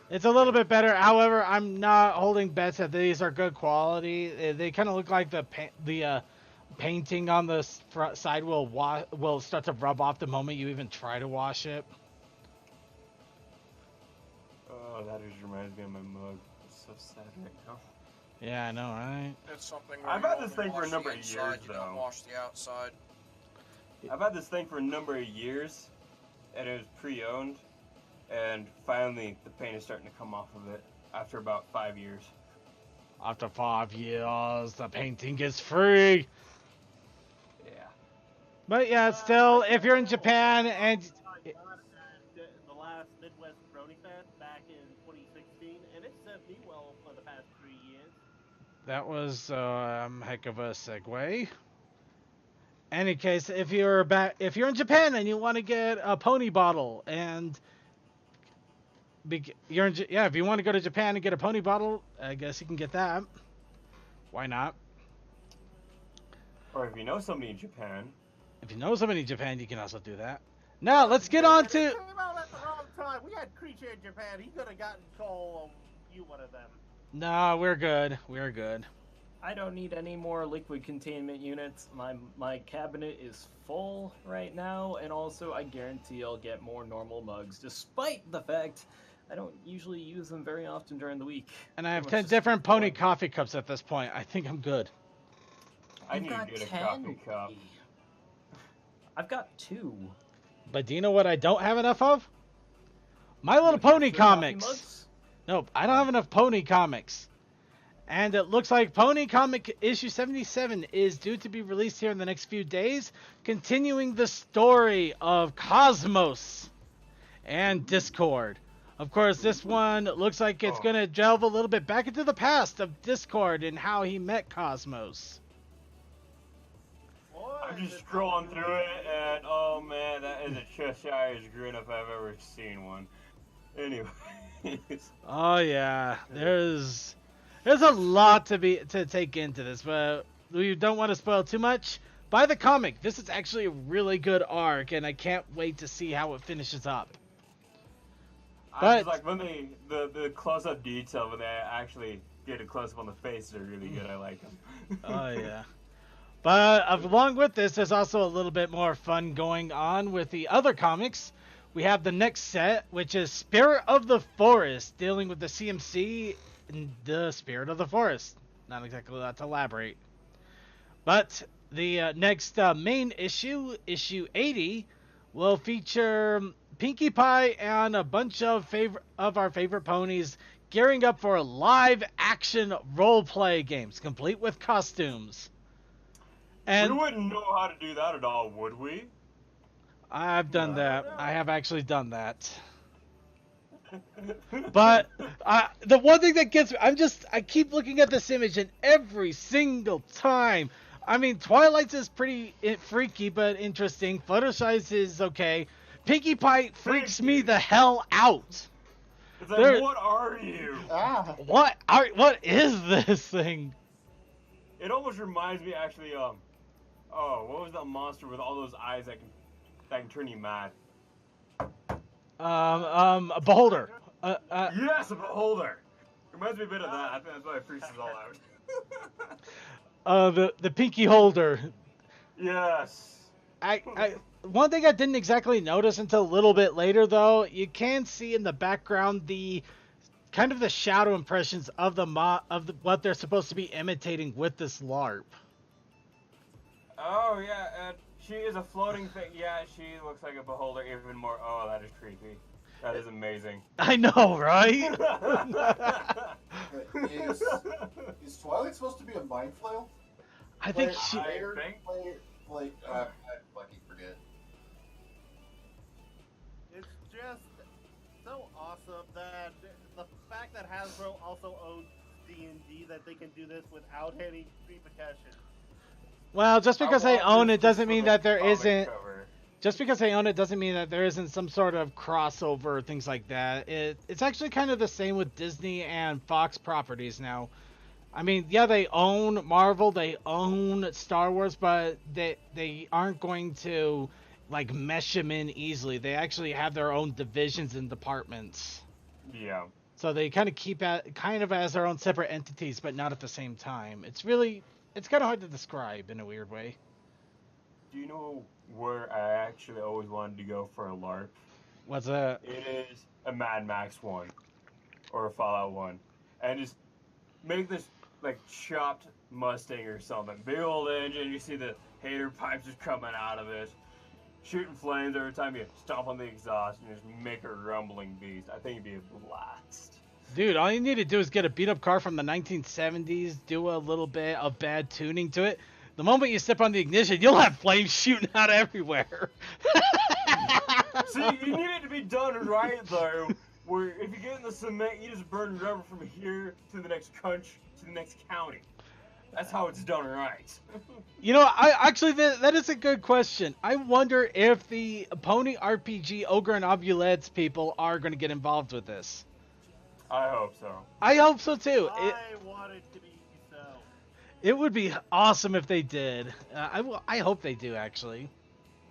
Speaker 5: It's a little bit better. However, I'm not holding bets that these are good quality. They kind of look like the painting on the front side will start to rub off the moment you even try to wash it.
Speaker 10: Oh, that just reminds me of my mug. It's so sad right now.
Speaker 5: Yeah, I know, right?
Speaker 12: It's something
Speaker 10: I've
Speaker 12: where
Speaker 10: had
Speaker 12: you
Speaker 10: this
Speaker 12: only
Speaker 10: thing for a
Speaker 12: wash
Speaker 10: number
Speaker 12: the
Speaker 10: of years,
Speaker 12: inside, you don't
Speaker 10: though.
Speaker 12: wash the outside.
Speaker 10: I've had this thing for a number of years, and it was pre-owned, and finally the paint is starting to come off of it after about 5 years.
Speaker 5: After 5 years, the painting is free.
Speaker 10: Yeah.
Speaker 5: But yeah, still, if you're in Japan and...
Speaker 6: The last Midwest Brony Fest back in 2016, and it served me well for the past 3 years.
Speaker 5: That was heck of a segue. Any case, if you're in Japan and you want to get a pony bottle and if you want to go to Japan and get a pony bottle, I guess you can get that. Why not?
Speaker 10: Or if you know somebody in Japan.
Speaker 5: If you know somebody in Japan, you can also do that. Now let's get on to.
Speaker 6: It came out at the wrong time. We had Creature in Japan. He could have gotten call you one of them.
Speaker 5: No, we're good. We're good.
Speaker 9: I don't need any more liquid containment units. My cabinet is full right now, and also I guarantee I'll get more normal mugs, despite the fact I don't usually use them very often during the week.
Speaker 5: And I have 10 different pony coffee cups at this point. I think I'm good.
Speaker 10: I need to get a coffee cup.
Speaker 9: I've got 2.
Speaker 5: But do you know what I don't have enough of? My Little Pony comics. Nope, I don't have enough Pony comics. And it looks like Pony Comic issue 77 is due to be released here in the next few days, continuing the story of Cosmos and Discord. Of course, this one looks like it's going to delve a little bit back into the past of Discord and how he met Cosmos.
Speaker 10: I'm just scrolling through it, and oh man, that is a Cheshire's grin if I've ever seen one. Anyways.
Speaker 5: Oh yeah, there's a lot to take into this, but we don't want to spoil too much. Buy the comic. This is actually a really good arc, and I can't wait to see how it finishes up.
Speaker 10: I just like when the close-up detail when they actually get a close-up on the face are really good. I like them.
Speaker 5: Oh yeah. But along with this, there's also a little bit more fun going on with the other comics. We have the next set, which is Spirit of the Forest, dealing with the CMC the spirit of the forest. Not exactly that to elaborate. But the next main issue, issue 80, will feature Pinkie Pie and a bunch of our favorite ponies gearing up for live action role play games, complete with costumes. And
Speaker 10: we wouldn't know how to do that at all, would we?
Speaker 5: I've done that. I have actually done that. But the one thing that gets me, I keep looking at this image, and every single time, I mean, Twilight's is pretty freaky but interesting. Fluttershy's is okay. Pinkie Pie freaks me the hell out.
Speaker 10: It's like, what are you?
Speaker 5: What is this thing?
Speaker 10: It almost reminds me, actually, what was that monster with all those eyes that can turn you mad?
Speaker 5: A beholder.
Speaker 10: Yes, a beholder. Reminds me a bit of that. I think that's why it freaks us all out.
Speaker 5: The pinky holder.
Speaker 10: Yes.
Speaker 5: One thing I didn't exactly notice until a little bit later, though, you can see in the background the kind of the shadow impressions of what they're supposed to be imitating with this LARP.
Speaker 10: Oh yeah, she is a floating thing. Yeah, she looks like a beholder even more. Oh, that is creepy. That is amazing.
Speaker 5: I know, right?
Speaker 7: Is Twilight supposed to be a mind flail?
Speaker 5: I think
Speaker 7: I fucking forget.
Speaker 6: It's just so awesome that the fact that Hasbro also owns D&D, that they can do this without any repercussions.
Speaker 5: Well, just because they own it doesn't mean that there isn't. Just because they own it doesn't mean that there isn't some sort of crossover or things like that. It's actually kind of the same with Disney and Fox properties now. I mean, yeah, they own Marvel, they own Star Wars, but they aren't going to like mesh them in easily. They actually have their own divisions and departments.
Speaker 10: Yeah.
Speaker 5: So they kind of keep kind of as their own separate entities, but not at the same time. It's kind of hard to describe in a weird way.
Speaker 10: Do you know where I actually always wanted to go for a LARP?
Speaker 5: What's that?
Speaker 10: It is a Mad Max one or a Fallout one, and just make this like chopped Mustang or something. Big old engine. You see the hater pipes just coming out of it, shooting flames every time you stomp on the exhaust, and just make a rumbling beast. I think it'd be a blast.
Speaker 5: Dude, all you need to do is get a beat-up car from the 1970s, do a little bit of bad tuning to it. The moment you step on the ignition, you'll have flames shooting out everywhere.
Speaker 10: See, you need it to be done right, though. Where if you get in the cement, you just burn rubber from here to the next country, to the next county. That's how it's done right.
Speaker 5: You know, that is a good question. I wonder if the Pony RPG Ogre and Obulettes people are going to get involved with this.
Speaker 10: I hope so.
Speaker 5: I hope so too.
Speaker 6: I want it to be so.
Speaker 5: It would be awesome if they did. I hope they do, actually.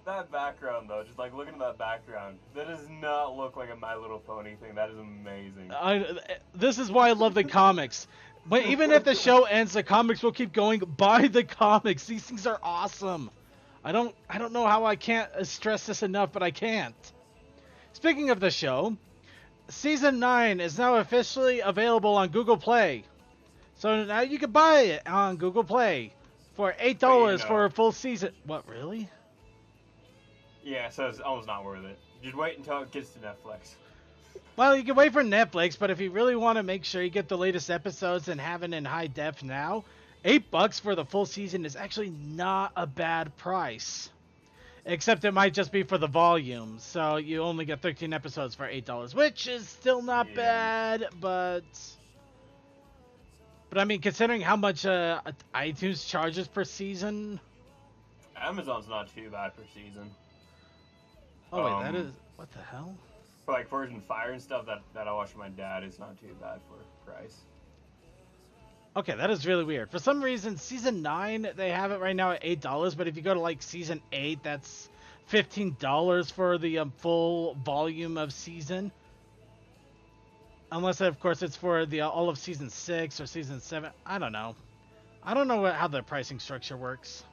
Speaker 10: That background, though, just like looking at that background, that does not look like a My Little Pony thing. That is amazing.
Speaker 5: This is why I love the comics. But even if the show ends, the comics will keep going. Buy the comics. These things are awesome. I don't know how I can't stress this enough, but I can't. Speaking of the show, Season 9 is now officially available on Google Play. So now you can buy it on Google Play for $8 for a full season. What, really?
Speaker 10: Yeah, so it's almost not worth it. Just wait until it gets to Netflix.
Speaker 5: Well, you can wait for Netflix, but if you really want to make sure you get the latest episodes and have it in high def now, $8 for the full season is actually not a bad price. Except it might just be for the volume, so you only get 13 episodes for $8, which is still not bad, but I mean, considering how much iTunes charges per season.
Speaker 10: Amazon's not too bad per season.
Speaker 5: Oh wait, that is what the hell?
Speaker 10: For like Forged in Fire and stuff that I watch with my dad, it's not too bad for price.
Speaker 5: Okay, that is really weird. For some reason, Season 9, they have it right now at $8, but if you go to, like, Season 8, that's $15 for the full volume of Season. Unless, of course, it's for the all of Season 6 or Season 7. I don't know. I don't know how the pricing structure works.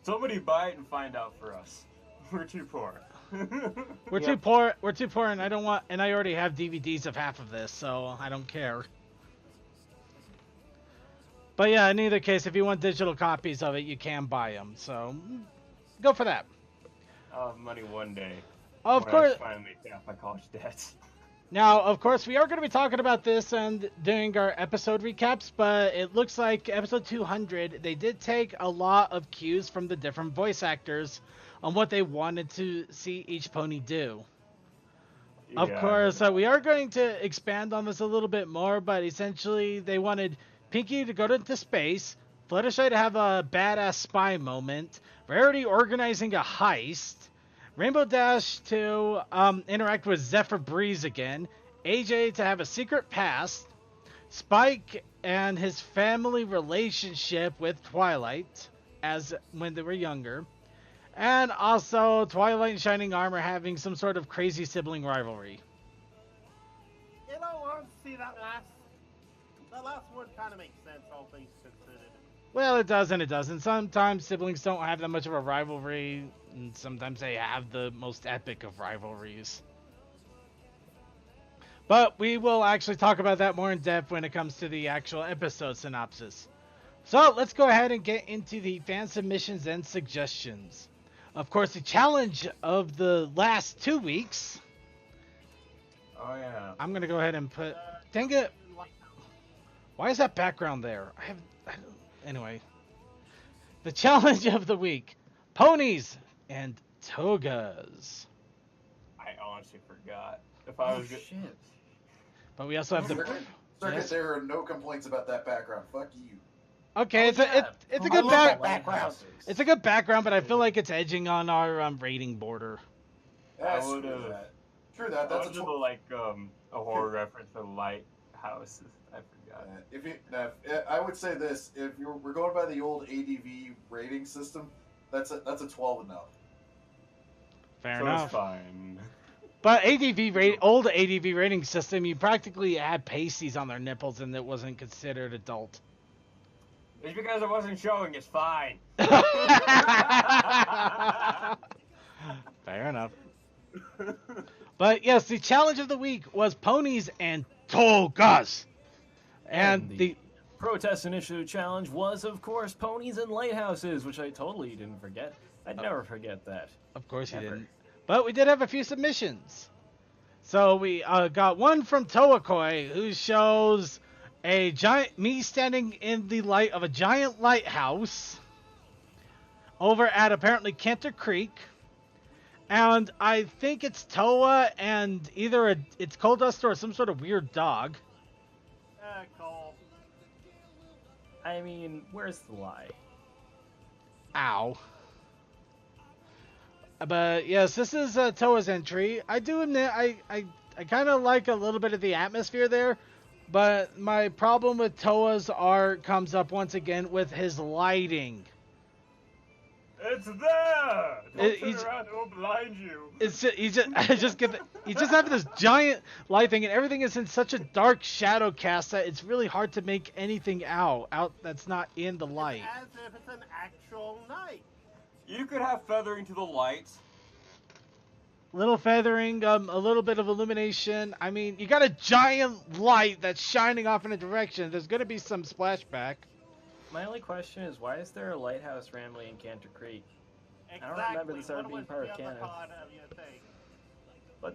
Speaker 10: Somebody buy it and find out for us. We're too poor.
Speaker 5: We're too poor, and I already have DVDs of half of this, so I don't care. But yeah, in either case, if you want digital copies of it, you can buy them. So go for that.
Speaker 10: I'll have money one day.
Speaker 5: Of
Speaker 10: when
Speaker 5: course.
Speaker 10: I finally pay off my college debts.
Speaker 5: Now, of course, we are going to be talking about this and doing our episode recaps, but it looks like episode 200, they did take a lot of cues from the different voice actors on what they wanted to see each pony do. Of course, we are going to expand on this a little bit more, but essentially they wanted Pinky to go into space, Fluttershy to have a badass spy moment, Rarity organizing a heist, Rainbow Dash to interact with Zephyr Breeze again, AJ to have a secret past, Spike and his family relationship with Twilight as when they were younger, and also Twilight and Shining Armor having some sort of crazy sibling rivalry.
Speaker 6: You don't want to see that last. That last one kind of makes sense, all things considered.
Speaker 5: Well, it does and it doesn't. Sometimes siblings don't have that much of a rivalry, and sometimes they have the most epic of rivalries. But we will actually talk about that more in depth when it comes to the actual episode synopsis. So let's go ahead and get into the fan submissions and suggestions. Of course, the challenge of the last 2 weeks.
Speaker 10: Oh yeah.
Speaker 5: I'm gonna go ahead and put. Dang it! Why is that background there? Anyway, the challenge of the week: ponies and togas.
Speaker 10: I honestly forgot. If I was
Speaker 3: shit.
Speaker 5: But we also have the.
Speaker 7: Circuit, there are no complaints about that background. Fuck you.
Speaker 5: Okay, it's a good
Speaker 11: background.
Speaker 5: It's a good background, but I feel like it's edging on our rating border.
Speaker 7: That's
Speaker 10: I
Speaker 7: true
Speaker 10: would've-
Speaker 7: that. True that. That's
Speaker 10: That's like a horror reference for Lighthouse. I forgot.
Speaker 7: If you, I would say this: if we're going by the old ADV rating system, that's a 12 and up.
Speaker 5: Fair
Speaker 10: So
Speaker 5: enough.
Speaker 10: it's fine.
Speaker 5: But old ADV rating system, you practically had pasties on their nipples, and it wasn't considered adult.
Speaker 10: It's because I wasn't showing. It's fine.
Speaker 5: Fair enough. But yes, the challenge of the week was ponies and togas. And the
Speaker 9: protest initiative challenge was, of course, ponies and lighthouses, which I totally didn't forget. I'd never forget that.
Speaker 5: Of course you
Speaker 9: Ever.
Speaker 5: didn't. But we did have a few submissions. So we got one from Toakoi, who shows me standing in the light of a giant lighthouse over at apparently Cantor Creek. And I think it's Toa and either it's Cold Dust or some sort of weird dog.
Speaker 6: Cole.
Speaker 9: I mean, where's the lie?
Speaker 5: Ow. But yes, this is Toa's entry. I do admit I kind of like a little bit of the atmosphere there, but my problem with Toa's art comes up once again with his lighting.
Speaker 10: It's there. Don't
Speaker 5: He's-
Speaker 10: turn around; it will blind you.
Speaker 5: It's just, you just have this giant light thing, and everything is in such a dark shadow cast that it's really hard to make anything out that's not in the light.
Speaker 6: As if it's an actual night.
Speaker 10: You could have feathering to the lights.
Speaker 5: Little feathering, a little bit of illumination. I mean, you got a giant light that's shining off in a direction. There's going to be some splashback.
Speaker 9: My only question is, why is there a lighthouse randomly in Cantor Creek?
Speaker 6: Exactly.
Speaker 9: I don't remember this ever
Speaker 6: What
Speaker 9: being
Speaker 6: was
Speaker 9: part
Speaker 6: the
Speaker 9: of
Speaker 6: other
Speaker 9: canon.
Speaker 6: part of your thing?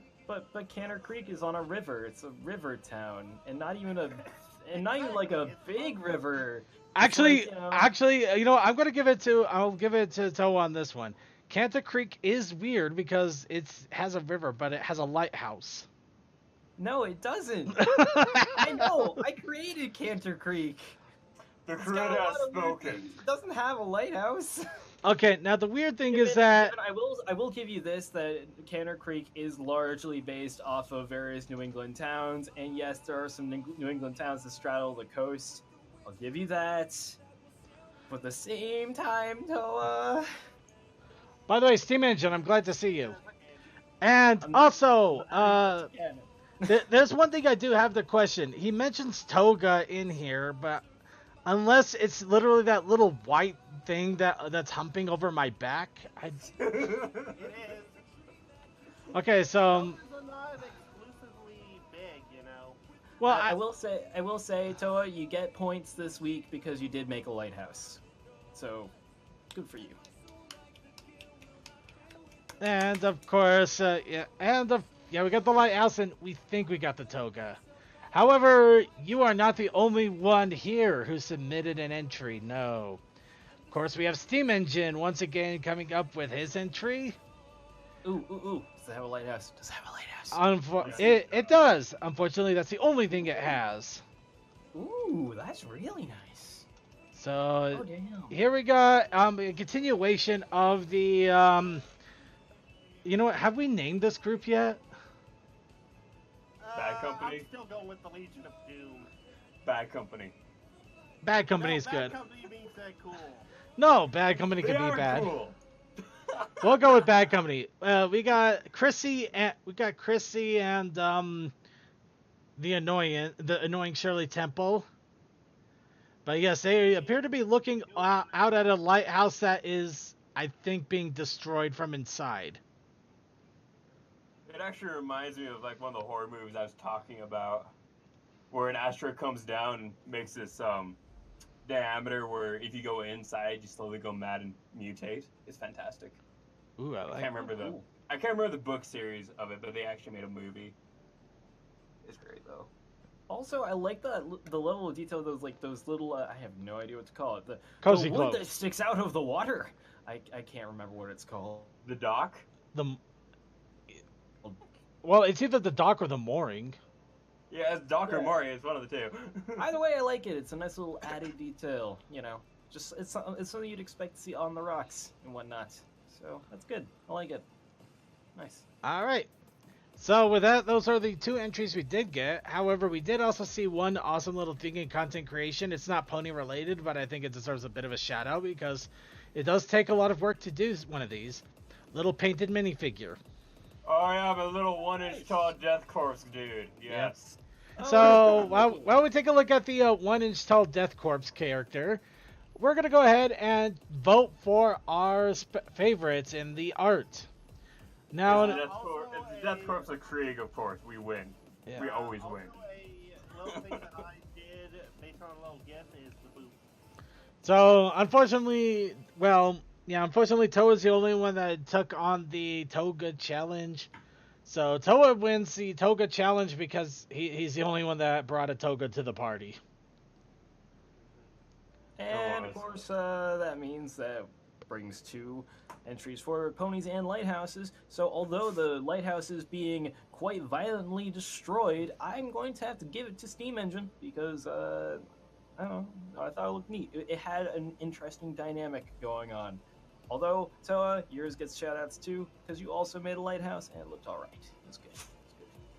Speaker 9: But Cantor Creek is on a river. It's a river town, and not even like a big river.
Speaker 5: Actually,
Speaker 9: It's like,
Speaker 5: you know, I'll give it to Toe on this one. Cantor Creek is weird because it has a river, but it has a lighthouse.
Speaker 9: No, it doesn't. I know. I created Cantor Creek.
Speaker 10: The
Speaker 9: It's got
Speaker 10: creator
Speaker 9: a
Speaker 10: has
Speaker 9: lot of weird
Speaker 10: spoken.
Speaker 9: things. It doesn't have a lighthouse.
Speaker 5: Okay, now the weird thing is that
Speaker 9: I will give you this, that Cantor Creek is largely based off of various New England towns, and yes, there are some New England towns that straddle the coast. I'll give you that. But at the same time, Toa.
Speaker 5: by the way, Steam Engine, I'm glad to see you. And also, there's one thing I do have the question. He mentions toga in here, but unless it's literally that little white thing that's humping over my back,
Speaker 6: It is.
Speaker 5: Okay, so
Speaker 6: Those are not exclusively big, you know.
Speaker 5: Well,
Speaker 9: I will say, Toa, you get points this week because you did make a lighthouse. So, good for you.
Speaker 5: And of course, we got the lighthouse, and we think we got the toga. However, you are not the only one here who submitted an entry. No. Of course, we have Steam Engine once again coming up with his entry.
Speaker 9: Ooh. Does it have a lighthouse? Does it have a lighthouse?
Speaker 5: It does. Unfortunately, that's the only thing it has.
Speaker 9: Ooh, that's really nice.
Speaker 5: So,
Speaker 9: Oh, damn.
Speaker 5: here we got a continuation of the, you know what, have we named this group yet?
Speaker 10: Bad Company?
Speaker 6: I'm still going with the Legion of Doom.
Speaker 10: Bad Company.
Speaker 5: Bad Company is
Speaker 6: Bad
Speaker 5: good.
Speaker 6: Company means they're cool.
Speaker 5: No, Bad Company
Speaker 10: They
Speaker 5: can
Speaker 10: are
Speaker 5: be bad.
Speaker 10: cool.
Speaker 5: We'll go with Bad Company. We got Chrissy and the annoying Shirley Temple. But yes, they appear to be looking out at a lighthouse that is, I think, being destroyed from inside.
Speaker 10: It actually reminds me of like one of the horror movies I was talking about, where an asteroid comes down and makes this diameter where if you go inside, you slowly go mad and mutate. It's fantastic.
Speaker 5: Ooh,
Speaker 10: I can't remember the book series of it, but they actually made a movie. It's great though.
Speaker 9: Also, I like the level of detail of those little I have no idea what to call it. The
Speaker 5: Cozy
Speaker 9: wood
Speaker 5: clothes.
Speaker 9: that sticks out of the water. I can't remember what it's called.
Speaker 10: The dock?
Speaker 5: Well, it's either the dock or the mooring.
Speaker 10: Yeah, it's dock or mooring. It's one of the two.
Speaker 9: Either way, I like it. It's a nice little added detail. You know, just it's something you'd expect to see on the rocks and whatnot. So that's good. I like it. Nice.
Speaker 5: All right. So with that, those are the 2 entries we did get. However, we did also see one awesome little thing in content creation. It's not pony related, but I think it deserves a bit of a shout out because it does take a lot of work to do one of these. Little painted minifigure.
Speaker 10: Oh yeah, the little 1-inch tall death corpse dude. Yes.
Speaker 5: So while we take a look at the 1-inch tall death corpse character, we're going to go ahead and vote for our favorites in the art. Now,
Speaker 10: It's the death corpse of Krieg, of course. We win.
Speaker 5: Yeah.
Speaker 10: We always win.
Speaker 6: A little thing that I did based on a little gift is the boot.
Speaker 5: so unfortunately, Toa is the only one that took on the Toga challenge. So Toa wins the Toga challenge because he's the only one that brought a Toga to the party.
Speaker 9: And of course, that means that brings 2 entries for ponies and lighthouses. So although the lighthouse is being quite violently destroyed, I'm going to have to give it to Steam Engine because I don't know, I thought it looked neat. It had an interesting dynamic going on. Although Toa, yours gets shoutouts too because you also made a lighthouse and it looked all right. It was good.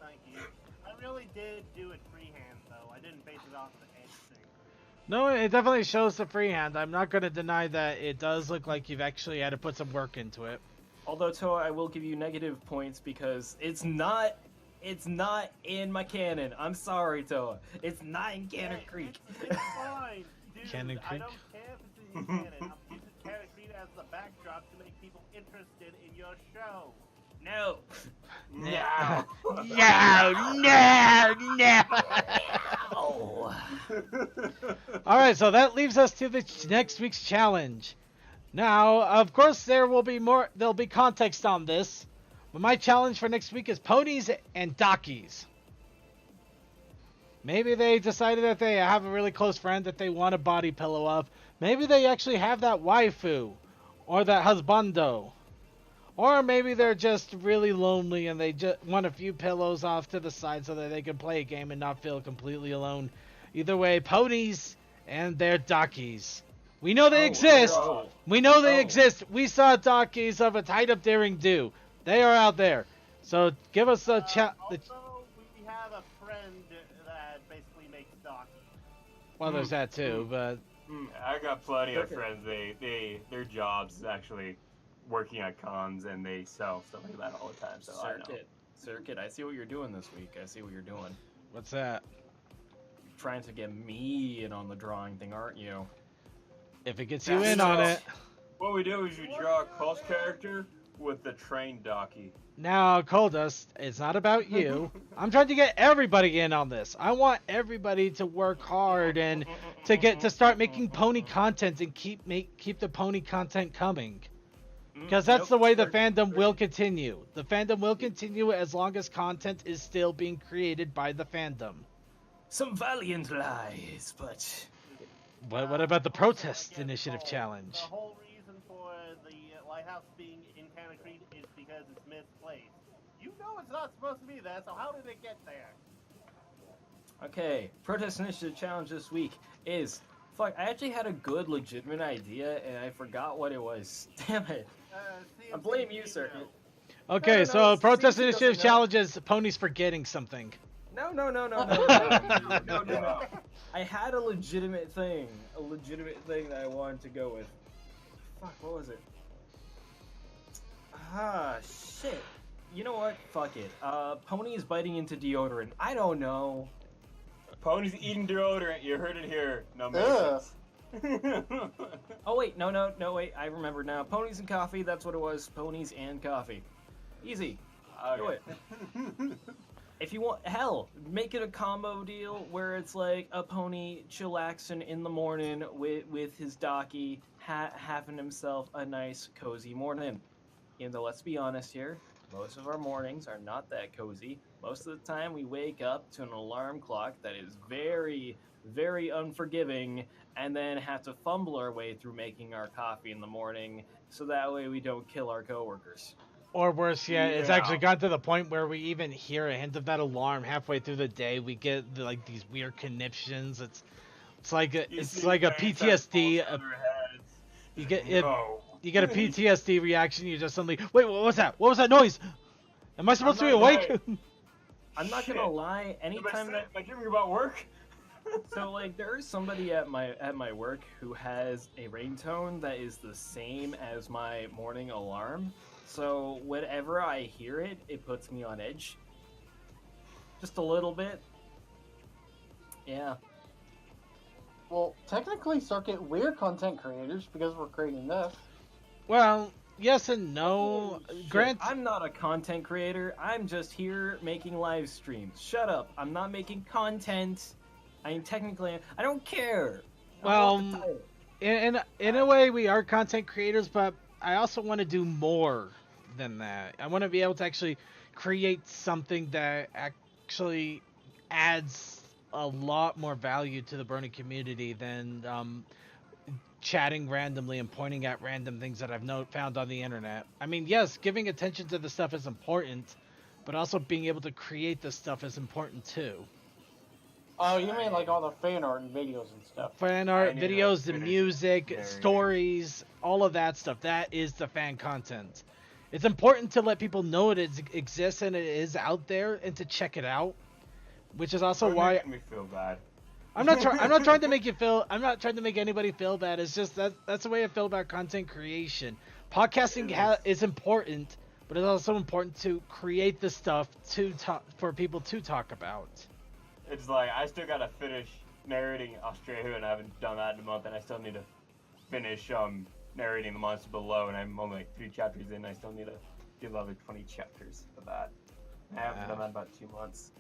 Speaker 6: Thank you. I really did do it freehand though. I didn't base it off the edge thing.
Speaker 5: No, it definitely shows the freehand. I'm not going to deny that it does look like you've actually had to put some work into it.
Speaker 9: Although Toa, I will give you negative points because it's not in my canon. I'm sorry, Toa. It's not in Cannon Creek.
Speaker 6: It's fine, dude.
Speaker 5: Cannon
Speaker 6: I
Speaker 5: Creek?
Speaker 6: don't care if it's in canon. I'm using Cannon Creek as the backdrop to make people interested in your show.
Speaker 9: No.
Speaker 10: No.
Speaker 9: Oh.
Speaker 5: Alright, so that leaves us to the next week's challenge. Now, of course, there'll be context on this, but my challenge for next week is ponies and dockies. Maybe they decided that they have a really close friend that they want a body pillow of. Maybe they actually have that waifu, or that husbando. Or maybe they're just really lonely and they just want a few pillows off to the side so that they can play a game and not feel completely alone. Either way, ponies and their dockies. We know they exist. We know they exist. We saw dockies of a tied-up daring do. They are out there. So give us a chat.
Speaker 6: Also, we have a friend that basically makes dockies.
Speaker 5: Well, there's that too, but
Speaker 10: I got plenty of friends. Their jobs is actually working at cons and they sell stuff like that all the time. So I know.
Speaker 9: Circuit, I see what you're doing this week. I see what you're doing.
Speaker 5: What's that?
Speaker 9: You're trying to get me in on the drawing thing, aren't you?
Speaker 5: If it gets you in on it.
Speaker 10: What we do is you draw a Pulse character, with the train donkey.
Speaker 5: Now, Coldust, it's not about you. I'm trying to get everybody in on this. I want everybody to work hard and to start making pony content and keep the pony content coming. Because that's the way the fandom will continue. The fandom will continue as long as content is still being created by the fandom.
Speaker 9: Some valiant lies, but...
Speaker 5: What about the protest initiative challenge?
Speaker 6: The whole reason for the lighthouse being in Canacrete is because it's misplaced. You know it's not supposed to be there, so how did it get there?
Speaker 9: Okay, protest initiative challenge this week is... Fuck, I actually had a good, legitimate idea, and I forgot what it was. Damn it. I blame you, Circuit.
Speaker 5: Okay,
Speaker 9: No,
Speaker 5: so protest
Speaker 9: CC
Speaker 5: initiative
Speaker 9: doesn't know.
Speaker 5: challenge is ponies forgetting something.
Speaker 9: No. I had a legitimate thing that I wanted to go with. Fuck, what was it? Ah, shit. You know what? Fuck it. Ponies biting into deodorant. I don't know.
Speaker 10: Pony's eating deodorant. You heard it here. No makes
Speaker 11: Ugh.
Speaker 10: sense.
Speaker 9: Oh wait, no, wait. I remember now. Ponies and coffee. That's what it was. Ponies and coffee. Easy. Do it. If you want, hell, make it a combo deal where it's like a pony chillaxing in the morning with his docky, having himself a nice cozy morning. Even though, let's be honest here, most of our mornings are not that cozy. Most of the time we wake up to an alarm clock that is very, very unforgiving, and then have to fumble our way through making our coffee in the morning, so that way we don't kill our coworkers.
Speaker 5: Or worse yet, it's
Speaker 10: Yeah.
Speaker 5: actually gotten to the point where we even hear a hint of that alarm halfway through the day. We get like these weird conniptions. It's like a PTSD. You get you get a PTSD reaction. You just suddenly wait. What was that? What was that noise? Am I supposed to be awake?
Speaker 9: I'm not gonna lie. Anytime that
Speaker 10: Am I dreaming about work?
Speaker 9: so like there is somebody at my work who has a ringtone that is the same as my morning alarm. So whenever I hear it, it puts me on edge. Just a little bit. Yeah.
Speaker 11: Well, technically, Circuit, we're content creators because we're creating this.
Speaker 5: Well, yes and no. Grant,
Speaker 9: I'm not a content creator. I'm just here making live streams. Shut up. I'm not making content. I mean, technically, I don't care.
Speaker 5: well, in a way, we are content creators, but I also want to do more than that. I want to be able to actually create something that actually adds a lot more value to the Brony community than chatting randomly and pointing at random things that I've found on the internet. I mean, yes, giving attention to the stuff is important, but also being able to create the stuff is important too.
Speaker 11: Oh, you mean like all the fan art and videos and stuff?
Speaker 5: Fan art,
Speaker 10: I need to
Speaker 5: videos, the
Speaker 10: finish
Speaker 5: music,
Speaker 10: narrating.
Speaker 5: stories, all of that stuff. That is the fan content. It's important to let people know it exists and it is out there and to check it out, which is also
Speaker 10: You're
Speaker 5: why
Speaker 10: making me feel bad.
Speaker 5: I'm not trying to make you feel. I'm not trying to make anybody feel bad. It's just that's the way I feel about content creation. Podcasting is important, but it's also important to create the stuff for people to talk about.
Speaker 10: It's like I still gotta finish narrating Australia, and I haven't done that in a month, and I still need to finish narrating The Monster Below, and I'm only like 3 chapters in. I still need to do another 20 chapters of that. I haven't done that in about 2 months.